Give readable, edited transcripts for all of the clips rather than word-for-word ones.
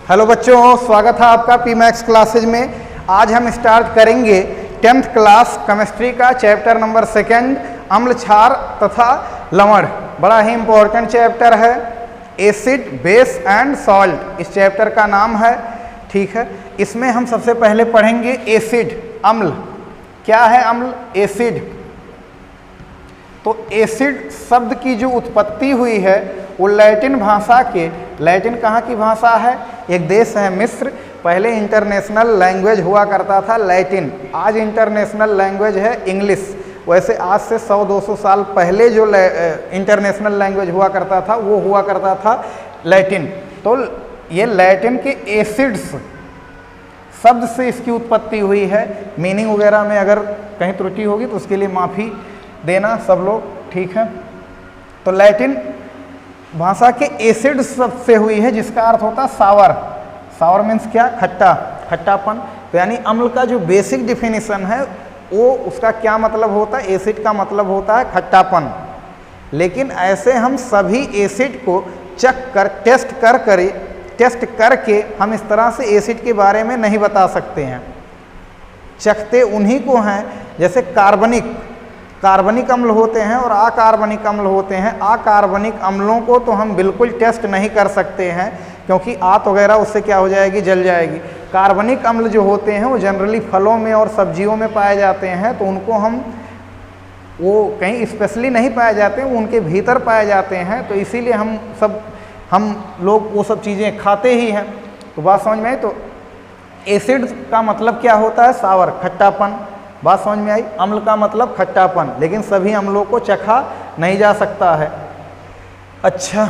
Hello बच्चों, स्वागत है आपका पी मैक्स क्लासेज में। आज हम स्टार्ट करेंगे 10th क्लास केमिस्ट्री का चैप्टर नंबर 2 अम्ल क्षार तथा लवण। बड़ा ही इंपॉर्टेंट चैप्टर है, एसिड बेस एंड सॉल्ट इस चैप्टर का नाम है। ठीक है, इसमें हम सबसे पहले पढ़ेंगे एसिड, अम्ल। क्या है अम्ल? एसिड। तो एसिड शब्द की जो उत्पत्ति हुई है वो लैटिन भाषा के, लैटिन कहाँ की भाषा है? एक देश है मिस्र। पहले इंटरनेशनल लैंग्वेज हुआ करता था लैटिन, आज इंटरनेशनल लैंग्वेज है इंग्लिश। वैसे आज से 100-200 साल पहले जो इंटरनेशनल लैंग्वेज हुआ करता था वो हुआ करता था लैटिन। तो ये लैटिन के एसिड्स शब्द से इसकी उत्पत्ति हुई है। मीनिंग वगैरह में अगर कहीं त्रुटि होगी तो उसके लिए माफ़ी देना सब लोग, ठीक है। तो लैटिन भाषा के एसिड शब्द से हुई है, जिसका अर्थ होता है सावर। सावर मीन्स क्या? खट्टा, खट्टापन। तो यानी अम्ल का जो बेसिक डिफिनीशन है वो उसका क्या मतलब होता है? एसिड का मतलब होता है खट्टापन। लेकिन ऐसे हम सभी एसिड को चख कर टेस्ट करके हम इस तरह से एसिड के बारे में नहीं बता सकते हैं। चखते उन्हीं को हैं जैसे कार्बनिक अम्ल होते हैं और अकार्बनिक अम्ल होते हैं। अकार्बनिक अम्लों को तो हम बिल्कुल टेस्ट नहीं कर सकते हैं, क्योंकि आत वगैरह उससे क्या हो जाएगी? जल जाएगी। कार्बनिक अम्ल जो होते हैं वो जनरली फलों में और सब्जियों में पाए जाते हैं, तो उनको वो कहीं स्पेशली नहीं पाए जाते, वो उनके भीतर पाए जाते हैं। तो इसीलिए हम लोग वो सब चीज़ें खाते ही हैं। तो बात समझ में आई? तो एसिड का मतलब क्या होता है? सावर, खट्टापन। बात समझ में आई? अम्ल का मतलब खट्टापन, लेकिन सभी अम्लों को चखा नहीं जा सकता है। अच्छा,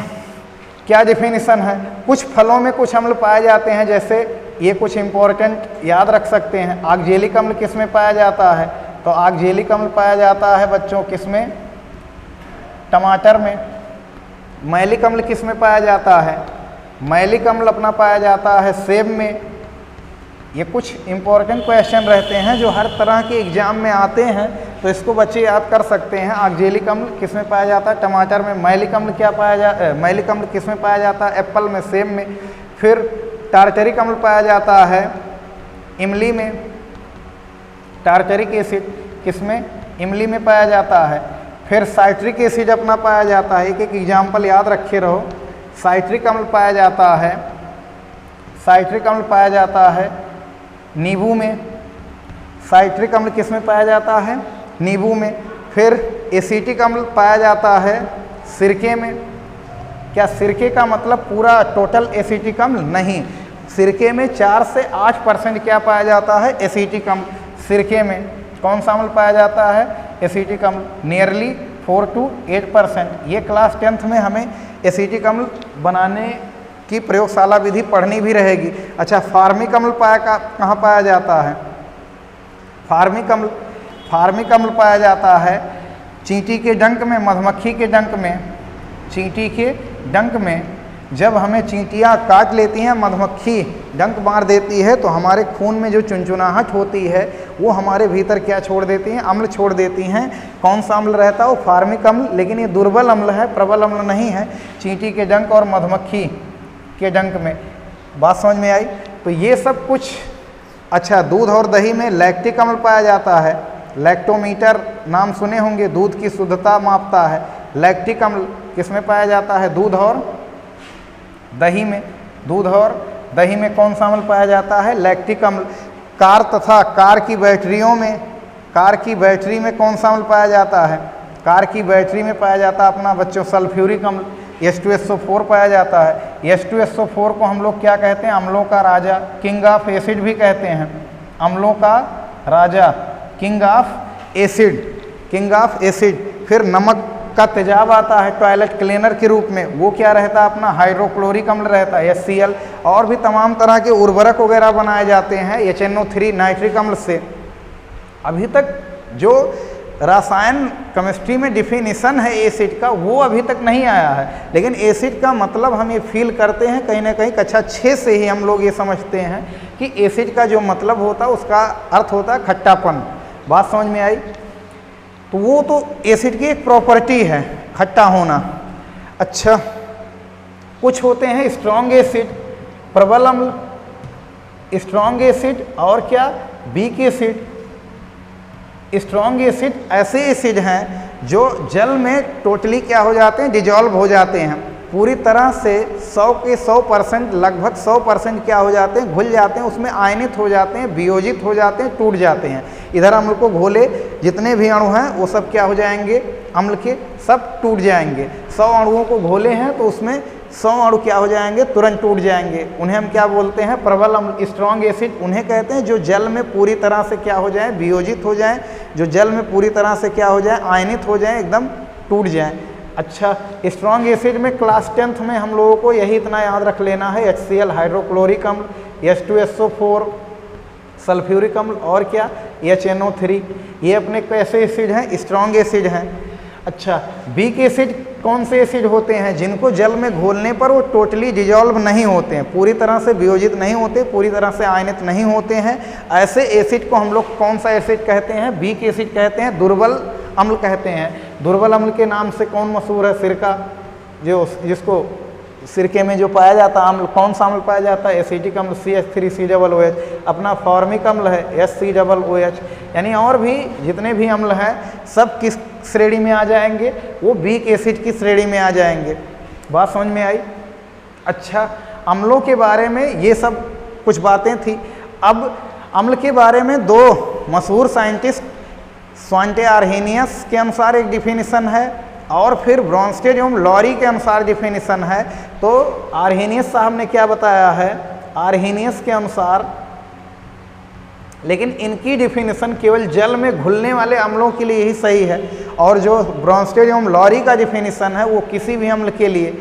क्या डिफिनीशन है? कुछ फलों में कुछ अम्ल पाए जाते हैं, जैसे ये कुछ इंपॉर्टेंट याद रख सकते हैं। ऑक्जेलिक अम्ल किस में पाया जाता है? तो ऑक्जेलिक अम्ल पाया जाता है बच्चों किस में? टमाटर में। मैलिक अम्ल किस में पाया जाता है? मैलिक अम्ल अपना पाया जाता है सेब में। ये कुछ इंपॉर्टेंट क्वेश्चन रहते हैं जो हर तरह के एग्जाम में आते हैं, तो इसको बच्चे याद कर सकते हैं। ऑक्जेलिक अम्ल किस में पाया जाता है? टमाटर में। मैलिक अम्ल क्या पाया जाता है? मैलिक अम्ल किस में पाया जाता है? एप्पल में, सेब में। फिर टार्टरिक अम्ल पाया जाता है इमली में। टार्टरिक एसिड किस में? इमली में पाया जाता है। फिर साइट्रिक एसिड अपना पाया जाता है, एक एक एग्जाम्पल याद रखे रहो। साइट्रिक अम्ल पाया जाता है, साइट्रिक अम्ल पाया जाता है नींबू में। साइट्रिक अम्ल किस में पाया जाता है? नींबू में। फिर एसिटिक अम्ल पाया जाता है सिरके में। क्या सिरके का मतलब पूरा टोटल एसिटिक अम्ल? नहीं, सिरके में 4 से 8% क्या पाया जाता है? एसिटिक अम्ल। सिरके में कौन सा अम्ल पाया जाता है? एसिटिक अम्ल। Nearly 4 to 8%। ये क्लास 10th में हमें एसिटिक अम्ल बनाने की प्रयोगशाला विधि पढ़नी भी रहेगी। अच्छा, फार्मिक अम्ल कहाँ पाया जाता है? फार्मिक अम्ल पाया जाता है चींटी के डंक में, मधुमक्खी के डंक में। चींटी के डंक में जब हमें चींटियाँ काट लेती हैं, मधुमक्खी डंक मार देती है, तो हमारे खून में जो चुनचुनाहट होती है वो हमारे भीतर क्या छोड़ देती हैं? अम्ल छोड़ देती हैं। कौन सा अम्ल रहता है? वो फार्मिक अम्ल। लेकिन ये दुर्बल अम्ल है, प्रबल अम्ल नहीं है। चींटी के डंक और मधुमक्खी के डंक में। बात समझ में आई? तो ये सब कुछ। अच्छा, दूध और दही में लैक्टिक अम्ल पाया जाता है। लैक्टोमीटर नाम सुने होंगे, दूध की शुद्धता मापता है। लैक्टिक अम्ल किस में पाया जाता है? दूध और दही में। दूध और दही में कौन सा अम्ल पाया जाता है? लैक्टिक अम्ल। कार तथा कार की बैटरियों में, कार की बैटरी में कौन सा अम्ल पाया जाता है? कार की बैटरी में पाया जाता है अपना बच्चों सल्फ्यूरिक अम्ल। H2SO4 पाया जाता है। H2SO4 को हम लोग क्या कहते हैं? अम्लों का राजा, किंग ऑफ एसिड भी कहते हैं। अम्लों का राजा, king of acid, king of acid. फिर नमक का तेजाब आता है टॉयलेट क्लीनर के रूप में, वो क्या रहता है? अपना हाइड्रोक्लोरिक अम्ल रहता है, HCl। और भी तमाम तरह के उर्वरक वगैरह बनाए जाते हैं HNO3 नाइट्रिक अम्ल से। अभी तक जो रसायन केमिस्ट्री में डिफिनीशन है एसिड का, वो अभी तक नहीं आया है। लेकिन एसिड का मतलब हम ये फील करते हैं कहीं ना कहीं कक्षा 6 से ही हम लोग ये समझते हैं कि एसिड का जो मतलब होता है उसका अर्थ होता है खट्टापन। बात समझ में आई? तो वो तो एसिड की एक प्रॉपर्टी है, खट्टा होना। अच्छा, कुछ होते हैं स्ट्रॉन्ग एसिड, प्रबल अम्ल, स्ट्रॉन्ग एसिड और क्या, वीक एसिड। स्ट्रॉन्ग एसिड ऐसे एसिड हैं जो जल में टोटली क्या हो जाते हैं, डिजॉल्व हो जाते हैं, पूरी तरह से 100 के 100% लगभग 100% क्या हो जाते हैं, घुल जाते हैं, उसमें आयनित हो जाते हैं, वियोजित हो जाते हैं, टूट जाते हैं। इधर अम्ल को घोले जितने भी अणु हैं वो सब क्या हो जाएंगे, अम्ल के सब टूट जाएंगे। 100 अणुओं को घोले हैं तो उसमें 100 अणु क्या हो जाएंगे, तुरंत टूट जाएंगे। उन्हें हम क्या बोलते हैं, प्रबल अम्ल, स्ट्रॉन्ग एसिड उन्हें कहते हैं जो जल में पूरी तरह से क्या हो जाए, वियोजित हो जाए, जो जल में पूरी तरह से क्या हो जाए, आयनित हो जाए, एकदम टूट जाए। अच्छा, स्ट्रॉन्ग एसिड में क्लास 10th में हम लोगों को यही इतना याद रख लेना है, HCl हाइड्रोक्लोरिक अम्ल, H2SO4 सल्फ्यूरिक अम्ल और क्या, HNO3, ये अपने कैसे एसिड हैं, स्ट्रॉन्ग एसिड हैं। अच्छा, वीक एसिड कौन से एसिड होते हैं, जिनको जल में घोलने पर वो टोटली डिजॉल्व नहीं होते हैं, पूरी तरह से वियोजित नहीं होते, पूरी तरह से आयनित नहीं होते हैं। ऐसे एसिड को हम लोग कौन सा एसिड कहते हैं, वीक एसिड कहते हैं, दुर्बल अम्ल कहते हैं। दुर्बल अम्ल के नाम से कौन मशहूर है, सिरका, जो जिसको सिरके में जो पाया जाता है अम्ल, कौन सा अम्ल पाया जाता है, एसिटिक अम्ल CH3COOH। अपना फॉर्मिक अम्ल है HCOOH। यानी और भी जितने भी अम्ल हैं सब किस श्रेणी में आ जाएंगे, वो वीक एसिड की श्रेणी में आ जाएंगे। बात समझ में आई। अच्छा, अम्लों के बारे में ये सब कुछ बातें थी। अब अम्ल के बारे में दो मशहूर साइंटिस्ट, स्वांटे आर्हेनियस के अनुसार एक डिफिनीसन है और फिर ब्रॉन्स्टेड एवं लॉरी के अनुसार डिफिनीसन है। तो आर्हेनियस साहब ने क्या बताया है, आर्हेनियस के अनुसार, लेकिन इनकी डिफिनीसन केवल जल में घुलने वाले अम्लों के लिए ही सही है, और जो ब्रॉन्स्टेड एवं लॉरी का डिफिनीसन है वो किसी भी अम्ल के लिए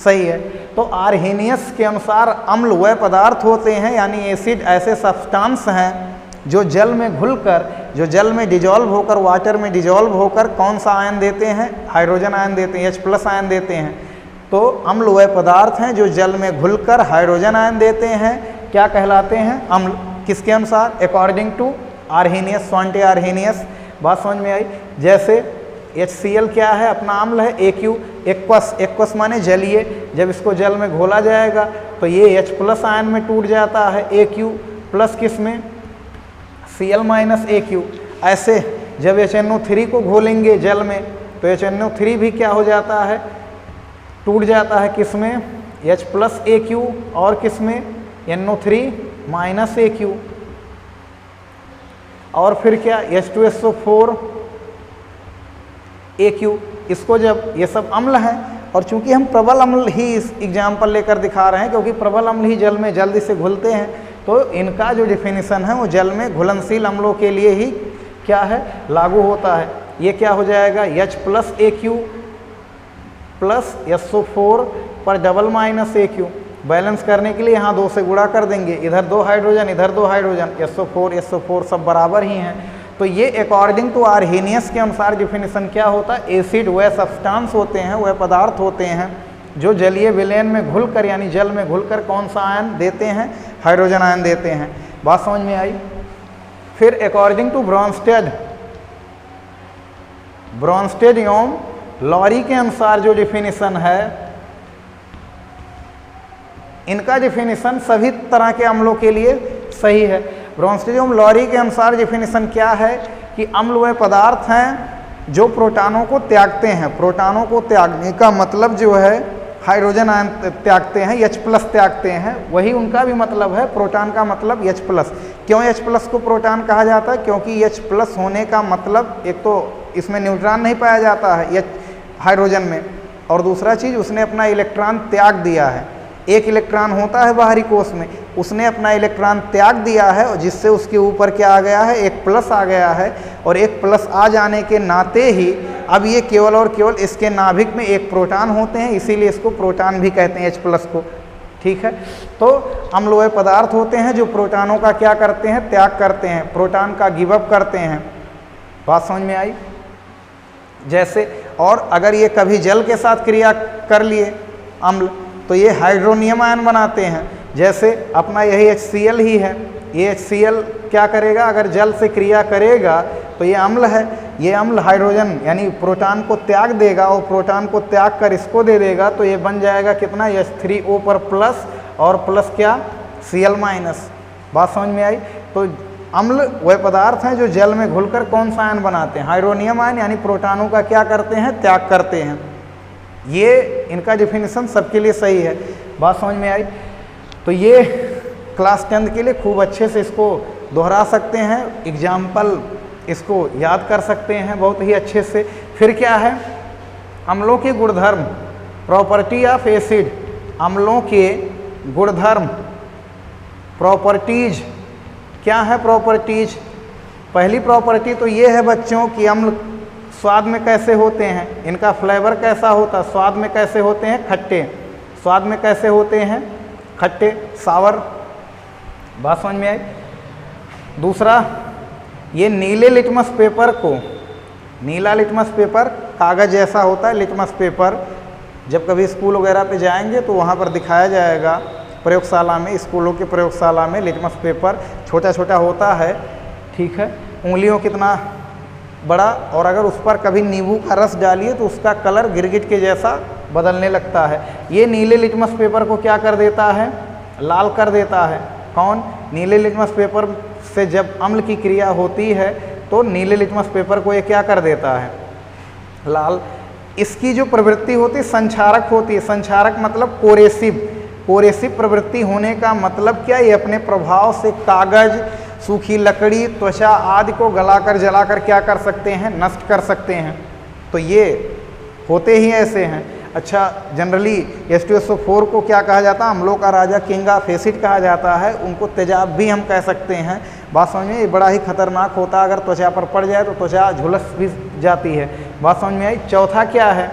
सही है। तो आर्हेनियस के अनुसार अम्ल वह पदार्थ होते हैं, यानी एसिड ऐसे सब्सटेंस हैं जो जल में घुलकर, जो जल में डिजॉल्व होकर, वाटर में डिजॉल्व होकर कौन सा आयन देते हैं, हाइड्रोजन आयन देते हैं, H+ आयन देते हैं। तो अम्ल वह पदार्थ हैं जो जल में घुलकर हाइड्रोजन आयन देते हैं, क्या कहलाते हैं, अम्ल। किसके अनुसार, अकॉर्डिंग टू आर्हेनियस, स्वांटे आर्हेनियस। बात समझ में आई। जैसे HCl क्या है, अपना अम्ल है AQ, एक्वस माने जलीय। जब इसको जल में घोला जाएगा तो ये H+ आयन में टूट जाता है, AQ प्लस किस में, Cl - AQ। ऐसे जब HNO3 को घोलेंगे जल में तो HNO3 भी क्या हो जाता है, टूट जाता है, किस में, H+ AQ और किस में, NO3 - AQ। और फिर क्या, H2SO4 AQ। इसको जब, ये सब अम्ल हैं, और चूंकि हम प्रबल अम्ल ही इस एग्जाम्पल लेकर दिखा रहे हैं क्योंकि प्रबल अम्ल ही जल में जल्दी से घुलते हैं, तो इनका जो डिफिनीसन है वो जल में घुलनशील अम्लों के लिए ही क्या है, लागू होता है। ये क्या हो जाएगा, H+ AQ प्लस SO4 पर डबल माइनस AQ। बैलेंस करने के लिए यहाँ 2 से गुणा कर देंगे, इधर 2 हाइड्रोजन, इधर 2 हाइड्रोजन, SO4 सब बराबर ही हैं। तो ये अकॉर्डिंग टू आर्हेनियस के अनुसार डिफिनीसन क्या होता है, एसिड वह सब्सटेंस होते हैं, वह पदार्थ होते हैं जो जलीय विलयन में घुलकर, यानी जल में घुलकर कौन सा आयन देते हैं, हाइड्रोजन आयन देते हैं। बात समझ में आई। फिर अकॉर्डिंग टू ब्रॉन्स्टेड एवं लॉरी के अनुसार जो डिफिनीसन है, इनका डिफिनीसन सभी तरह के अम्लों के लिए सही है। ब्रॉन्स्टेड एवं लॉरी के अनुसार डिफिनीसन क्या है कि अम्ल वह पदार्थ हैं जो प्रोटॉनों को त्यागते हैं। प्रोटॉनों को त्यागने का मतलब जो है, हाइड्रोजन आयन त्यागते हैं, H+ त्यागते हैं, वही उनका भी मतलब है। प्रोटॉन का मतलब H+। क्यों H+ को प्रोटॉन कहा जाता है, क्योंकि H+ होने का मतलब, एक तो इसमें न्यूट्रॉन नहीं पाया जाता है हाइड्रोजन में, और दूसरा चीज़ उसने अपना इलेक्ट्रॉन त्याग दिया है। एक इलेक्ट्रॉन होता है बाहरी कोश में, उसने अपना इलेक्ट्रॉन त्याग दिया है, और जिससे उसके ऊपर क्या आ गया है, एक प्लस आ गया है। और एक प्लस आ जाने के नाते ही अब ये केवल और केवल इसके नाभिक में एक प्रोटॉन होते हैं, इसीलिए इसको प्रोटॉन भी कहते हैं, H+ को। ठीक है। तो अम्ल वह पदार्थ होते हैं जो प्रोटॉनों का क्या करते हैं, त्याग करते हैं, प्रोटॉन का गिव अप करते हैं। बात समझ में आई। जैसे, और अगर ये कभी जल के साथ क्रिया कर लिए अम्ल, तो ये हाइड्रोनियम आयन बनाते हैं। जैसे अपना यही HCl ही है, ये HCl क्या करेगा, अगर जल से क्रिया करेगा तो ये अम्ल है, ये अम्ल हाइड्रोजन यानी प्रोटॉन को त्याग देगा, और प्रोटॉन को त्याग कर इसको दे देगा, तो ये बन जाएगा कितना, H3O पर प्लस और प्लस क्या Cl-। बात समझ में आई। तो अम्ल वह पदार्थ हैं जो जल में घुलकर कौन सा आयन बनाते हैं, हाइड्रोनियम आयन, यानी प्रोटॉनों का क्या करते हैं, त्याग करते हैं। ये इनका डिफिनीशन सबके लिए सही है। बात समझ में आई। तो ये क्लास 10 के लिए खूब अच्छे से इसको दोहरा सकते हैं, एग्जाम्पल इसको याद कर सकते हैं बहुत ही अच्छे से। फिर क्या है, अम्लों के गुणधर्म, प्रॉपर्टी ऑफ एसिड, अम्लों के गुणधर्म, प्रॉपर्टीज। क्या है प्रॉपर्टीज? पहली प्रॉपर्टी तो ये है बच्चों कि अम्ल स्वाद में कैसे होते हैं, इनका फ्लेवर कैसा होता है, स्वाद में कैसे होते हैं, खट्टे, स्वाद में कैसे होते हैं, खट्टे, सावर। बात समझ में आई। दूसरा, ये नीले लिटमस पेपर को, नीला लिटमस पेपर कागज़ जैसा होता है लिटमस पेपर, जब कभी स्कूल वगैरह पे जाएंगे तो वहाँ पर दिखाया जाएगा प्रयोगशाला में, स्कूलों के प्रयोगशाला में लिटमस पेपर छोटा छोटा होता है, ठीक है, उंगलियों कितना बड़ा, और अगर उस पर कभी नींबू का रस डालिए तो उसका कलर गिरगिट के जैसा बदलने लगता है। ये नीले लिटमस पेपर को क्या कर देता है, लाल कर देता है। कौन? नीले लिटमस पेपर से जब अम्ल की क्रिया होती है तो नीले लिटमस पेपर को ये क्या कर देता है, लाल। इसकी जो प्रवृत्ति होती है संक्षारक होती है। संक्षारक मतलब कोरेसिव, कोरेसिव प्रवृत्ति होने का मतलब क्या, ये अपने प्रभाव से कागज, सूखी लकड़ी, त्वचा आदि को गलाकर जलाकर क्या कर सकते हैं, नष्ट कर सकते हैं। तो ये होते ही ऐसे हैं। अच्छा, जनरली H2SO4 को क्या कहा जाता है, अम्लों का राजा, किंग ऑफ एसिड कहा जाता है। उनको तेजाब भी हम कह सकते हैं। बात समझ में, ये बड़ा ही खतरनाक होता है, अगर त्वचा पर पड़ जाए तो त्वचा झुलस भी जाती है। बात समझ में आई। चौथा क्या है,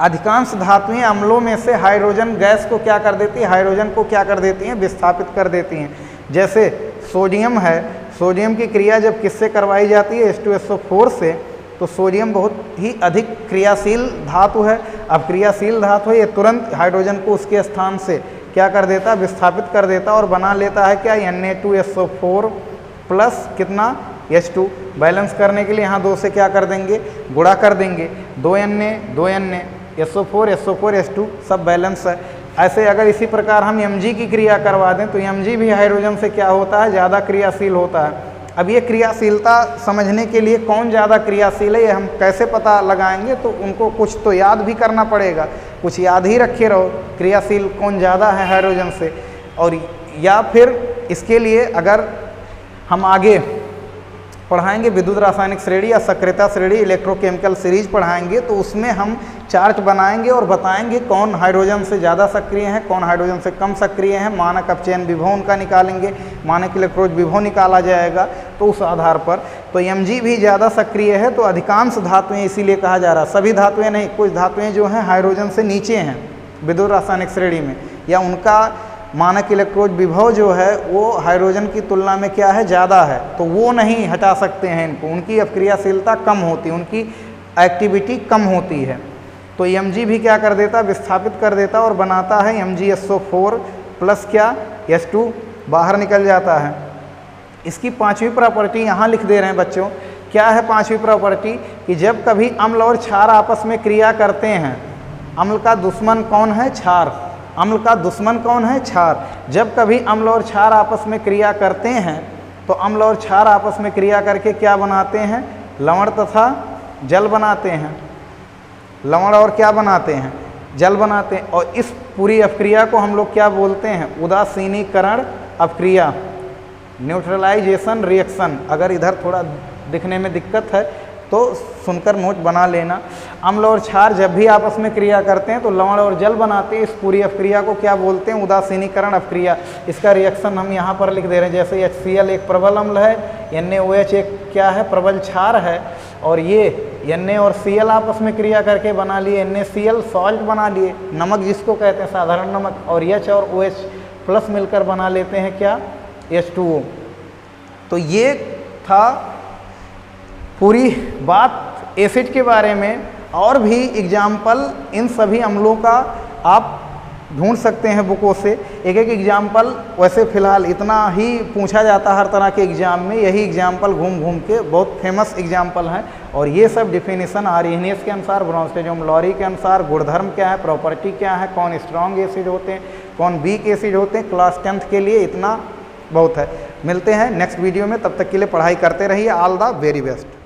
अधिकांश धातुएं अम्लों में से हाइड्रोजन गैस को क्या कर देती है, हाइड्रोजन को क्या कर देती हैं, विस्थापित कर देती हैं। जैसे सोडियम है, सोडियम की क्रिया जब किससे करवाई जाती है, H2SO4 से, तो सोडियम बहुत ही अधिक क्रियाशील धातु है। अब क्रियाशील धातु है, ये तुरंत हाइड्रोजन को उसके स्थान से क्या कर देता है, विस्थापित कर देता और बना लेता है क्या, Na2SO4 प्लस कितना, H2। बैलेंस करने के लिए यहाँ 2 से क्या कर देंगे, गुणा कर देंगे, 2Na SO4 SO4 H2 सब बैलेंस है। ऐसे अगर इसी प्रकार हम Mg की क्रिया करवा दें तो Mg भी हाइड्रोजन से क्या होता है, ज़्यादा क्रियाशील होता है। अब ये क्रियाशीलता समझने के लिए कौन ज़्यादा क्रियाशील है ये हम कैसे पता लगाएंगे, तो उनको कुछ तो याद भी करना पड़ेगा, कुछ याद ही रखे रहो क्रियाशील कौन ज़्यादा है हाइड्रोजन से। और या फिर इसके लिए अगर हम आगे पढ़ाएंगे विद्युत रासायनिक श्रेणी या सक्रियता श्रेणी, इलेक्ट्रोकेमिकल सीरीज पढ़ाएंगे, तो उसमें हम चार्ट बनाएंगे और बताएंगे कौन हाइड्रोजन से ज़्यादा सक्रिय है, कौन हाइड्रोजन से कम सक्रिय है। मानक अपचयन विभव उनका निकालेंगे, मानक इलेक्ट्रोड विभव निकाला जाएगा। तो उस आधार पर तो Mg भी ज़्यादा सक्रिय है। तो अधिकांश धातुएं, इसीलिए कहा जा रहा है, सभी धातुएं नहीं, कुछ धातुएं जो हैं हाइड्रोजन से नीचे हैं विद्युत रासायनिक श्रेणी में, या उनका मानक इलेक्ट्रोड विभव जो है वो हाइड्रोजन की तुलना में क्या है, ज़्यादा है, तो वो नहीं हटा सकते हैं इनको, उनकी अपक्रियाशीलता कम होती है, उनकी एक्टिविटी कम होती है। तो Mg भी क्या कर देता, विस्थापित कर देता और बनाता है MgSO4 प्लस क्या, H2 बाहर निकल जाता है। इसकी पांचवी प्रॉपर्टी यहाँ लिख दे रहे हैं बच्चों। क्या है पांचवी प्रॉपर्टी, कि जब कभी अम्ल और क्षार आपस में क्रिया करते हैं, अम्ल का दुश्मन कौन है, क्षार, अम्ल का दुश्मन कौन है, क्षार। जब कभी अम्ल और क्षार आपस में क्रिया करते हैं तो अम्ल और क्षार आपस में क्रिया करके क्या बनाते हैं, लवण तथा जल बनाते हैं। लवण और क्या बनाते हैं, जल बनाते हैं। और इस पूरी अपक्रिया को हम लोग क्या बोलते हैं, उदासीनीकरण अपक्रिया, न्यूट्रलाइजेशन रिएक्शन। अगर इधर थोड़ा दिखने में दिक्कत है तो सुनकर नोट बना लेना। अम्ल और क्षार जब भी आपस में क्रिया करते हैं तो लवण और जल बनाते हैं। इस पूरी अपक्रिया को क्या बोलते हैं, उदासीनीकरण अपक्रिया। इसका रिएक्शन हम यहाँ पर लिख दे रहे हैं। जैसे HCl एक प्रबल अम्ल है, NaOH एक क्या है, प्रबल क्षार है, और ये Na और Cl आपस में क्रिया करके बना लिए NaCl, सॉल्ट बना लिए, नमक जिसको कहते हैं साधारण नमक, और H और OH प्लस मिलकर बना लेते हैं क्या, H2O। तो ये था पूरी बात एसिड के बारे में। और भी एग्जाम्पल इन सभी अम्लों का आप ढूंढ सकते हैं बुकों से, एक एक एग्जाम्पल। वैसे फ़िलहाल इतना ही पूछा जाता है हर तरह के एग्जाम में, यही एग्जाम्पल घूम घूम के बहुत फेमस एग्जाम्पल हैं। और ये सब डिफिनीसन आर्हेनियस के अनुसार, ब्रॉन्स्टेड-ओमलॉरी के अनुसार, गुणधर्म क्या है, प्रॉपर्टी क्या है, कौन स्ट्रॉन्ग एसिड होते हैं, कौन वीक एसिड होते हैं, क्लास 10th के लिए इतना बहुत है। मिलते हैं नेक्स्ट वीडियो में, तब तक के लिए पढ़ाई करते रहिए। All the very best.